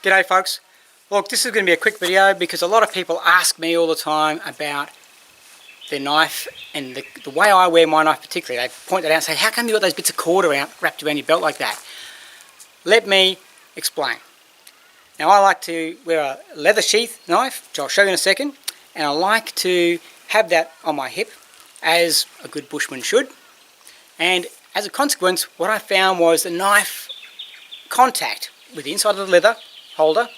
G'day folks. Look, this is going to be a quick video because a lot of people ask me all the time about their knife and the way I wear my knife particularly. They point that out and say, how come you got those bits of cord wrapped around your belt like that? Let me explain. Now I like to wear a leather sheath knife, which I'll show you in a second, and I like to have that on my hip as a good bushman should. And as a consequence, what I found was the knife contact with the inside of the leather holder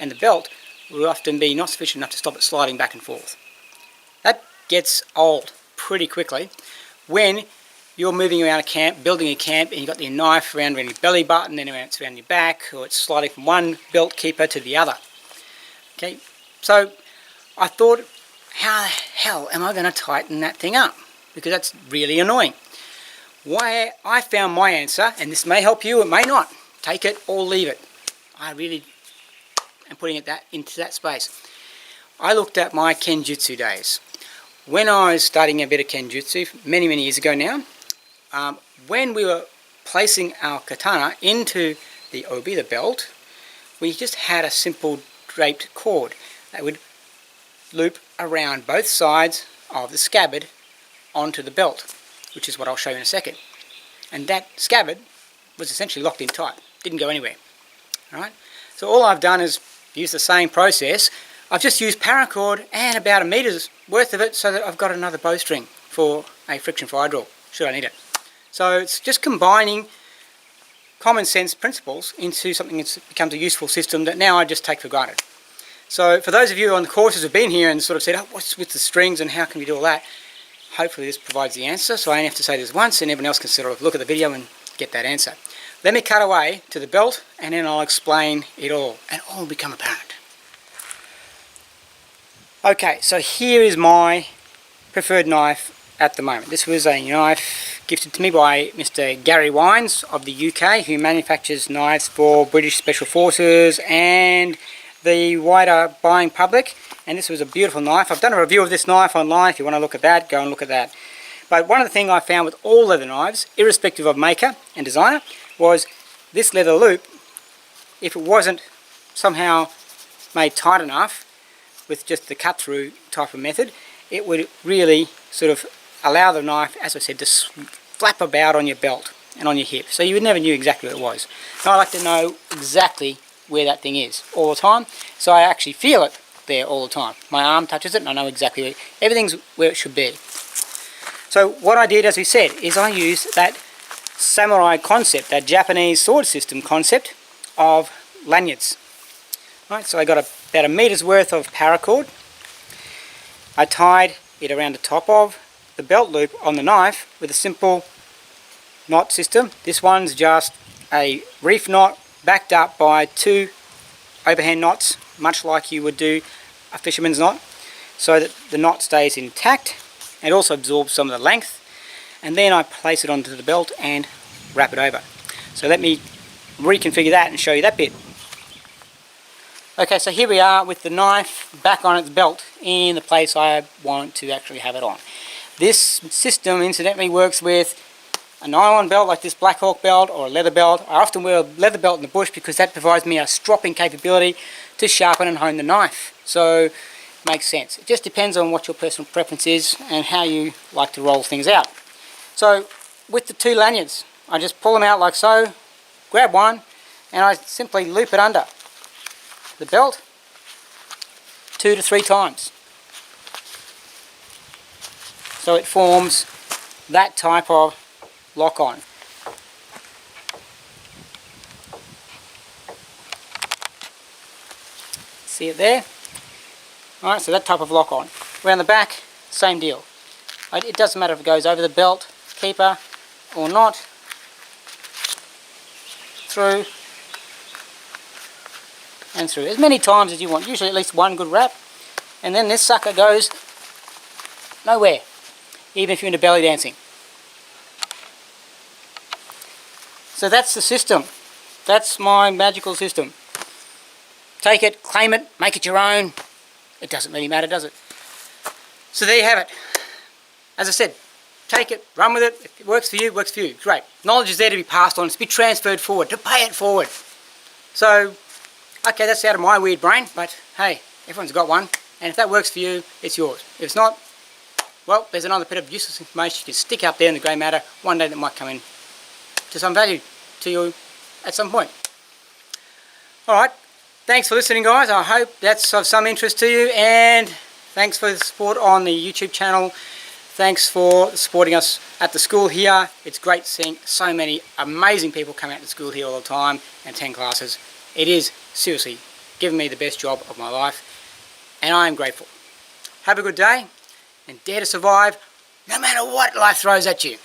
and the belt will often be not sufficient enough to stop it sliding back and forth. That gets old pretty quickly when you're moving around a camp, building a camp, and you've got your knife around your belly button, then it's around your back, or it's sliding from one belt keeper to the other. Okay, so I thought, how the hell am I going to tighten that thing up? Because that's really annoying. Why I found my answer, and this may help you, it may not. Take it or leave it. I really am putting it into that space. I looked at my Kenjutsu days. When I was studying a bit of Kenjutsu, many years ago now, when we were placing our katana into the obi, the belt, we just had a simple draped cord that would loop around both sides of the scabbard onto the belt, which is what I'll show you in a second. And that scabbard was essentially locked in tight, didn't go anywhere. Alright? So all I've done is use the same process. I've just used paracord and about a meter's worth of it so that I've got another bowstring for a friction fire drill, should I need it. So it's just combining common sense principles into something that becomes a useful system that now I just take for granted. So for those of you on the courses who've been here and sort of said, oh, what's with the strings and how can we do all that? Hopefully this provides the answer, so I only have to say this once and everyone else can sort of look at the video and get that answer. Let me cut away to the belt and then I'll explain it all and all will become apparent. Okay, so here is my preferred knife at the moment. This was a knife gifted to me by Mr. Gary Wines of the UK, who manufactures knives for British Special Forces and the wider buying public. And this was a beautiful knife. I've done a review of this knife online. If you want to look at that, go and look at that. But one of the things I found with all leather knives, irrespective of maker and designer, was this leather loop, if it wasn't somehow made tight enough with just the cut through type of method, it would really sort of allow the knife, as I said, to flap about on your belt and on your hip. So you would never knew exactly what it was. And I like to know exactly where that thing is all the time, so I actually feel it there all the time. My arm touches it and I know exactly where everything's where it should be. So what I did, as we said, is I used that samurai concept, that Japanese sword system concept of lanyards. Right, so I got about a meter's worth of paracord. I tied it around the top of the belt loop on the knife with a simple knot system. This one's just a reef knot backed up by two overhand knots, much like you would do a fisherman's knot, so that the knot stays intact and also absorbs some of the length. And then I place it onto the belt and wrap it over. So let me reconfigure that and show you that bit. Okay, so here we are with the knife back on its belt in the place I want to actually have it on. This system incidentally works with a nylon belt like this Black Hawk belt or a leather belt. I often wear a leather belt in the bush because that provides me a stropping capability to sharpen and hone the knife. So it makes sense. It just depends on what your personal preference is and how you like to roll things out. So with the two lanyards, I just pull them out like so, grab one, and I simply loop it under the belt 2 to 3 times. So it forms that type of lock on. See it there? Alright, so that type of lock on. Around the back, same deal. It doesn't matter if it goes over the belt keeper or not, through and through, as many times as you want, usually at least one good wrap, and then this sucker goes nowhere, even if you're into belly dancing. So that's the system. That's my magical system. Take it, claim it, make it your own. It doesn't really matter, does it? So there you have it. As I said, take it, run with it. If it works for you, it works for you. Great. Knowledge is there to be passed on, to be transferred forward, to pay it forward. So Okay, that's out of my weird brain, but hey, everyone's got one, and if that works for you, it's yours. If it's not, well, there's another bit of useless information you can stick out there in the grey matter one day that might come in to some value to you at some point. Alright, thanks for listening, guys. I hope that's of some interest to you, and thanks for the support on the YouTube channel. Thanks for supporting us at the school here. It's great seeing so many amazing people come out to school here all the time and attend classes. It is seriously giving me the best job of my life, and I am grateful. Have a good day, and dare to survive no matter what life throws at you.